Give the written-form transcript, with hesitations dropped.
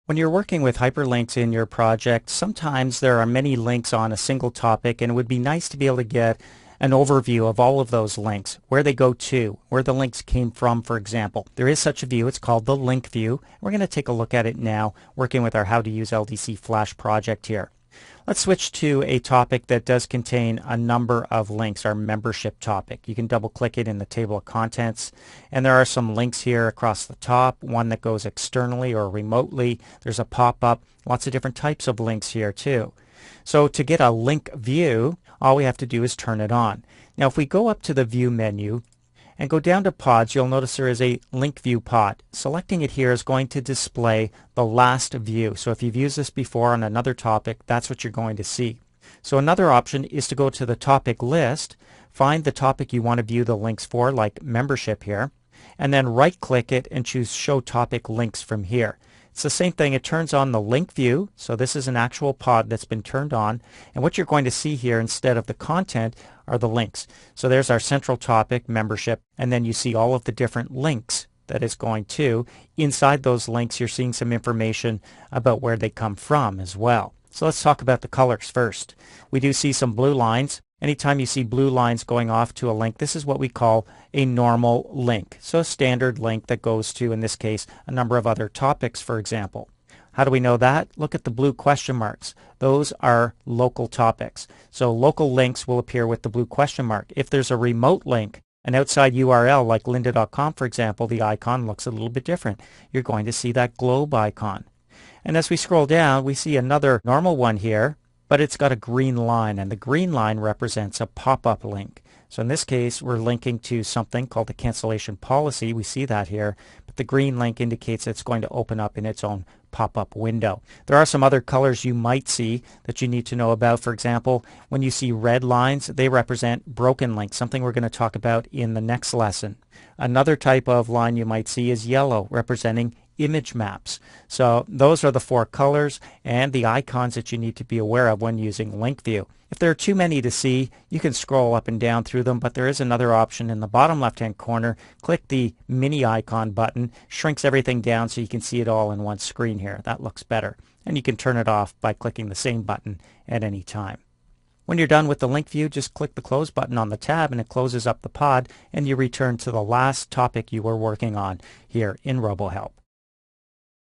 When you're working with hyperlinks in your project, sometimes there are many links on a single topic, and it would be nice to be able to get an overview of all of those links, where they go to, where the links came from, for example. There is such a view. It's called the link view. We're going to take a look at it now, working with our How to Use LDC Flash project here. Let's switch to a topic that does contain a number of links, our membership topic. You can double click it in the table of contents, and there are some links here across the top, one that goes externally or remotely. There's a pop-up, lots of different types of links here too. So to get a link view, all we have to do is turn it on. Now if we go up to the view menu and go down to pods, you'll notice there is a link view pod. Selecting it here is going to display the last view. So if you've used this before on another topic, that's what you're going to see. So another option is to go to the topic list, find the topic you want to view the links for, like membership here, and then right click it and choose show topic links from here. It's the same thing. It turns on the link view. So this is an actual pod that's been turned on. And what you're going to see here instead of the content are the links. So there's our central topic, membership, and then you see all of the different links that it's going to. Inside those links, you're seeing some information about where they come from as well. So let's talk about the colors first. We do see some blue lines. Anytime you see blue lines going off to a link, this is what we call a normal link. So a standard link that goes to, in this case, a number of other topics, for example. How do we know that? Look at the blue question marks. Those are local topics. So local links will appear with the blue question mark. If there's a remote link, an outside URL like lynda.com, for example, the icon looks a little bit different. You're going to see that globe icon. And as we scroll down, we see another normal one here, but it's got a green line, and the green line represents a pop-up link. So in this case, we're linking to something called the cancellation policy. We see that here, but the green link indicates it's going to open up in its own pop-up window. There are some other colors you might see that you need to know about. For example, when you see red lines, they represent broken links, something we're going to talk about in the next lesson. Another type of line you might see is yellow, representing image maps. So those are the four colors and the icons that you need to be aware of when using link view. If there are too many to see, you can scroll up and down through them, but there is another option in the bottom left-hand corner. Click the mini icon button, shrinks everything down so you can see it all in one screen here. That looks better. And you can turn it off by clicking the same button at any time. When you're done with the link view, just click the close button on the tab and it closes up the pod, and you return to the last topic you were working on here in RoboHelp.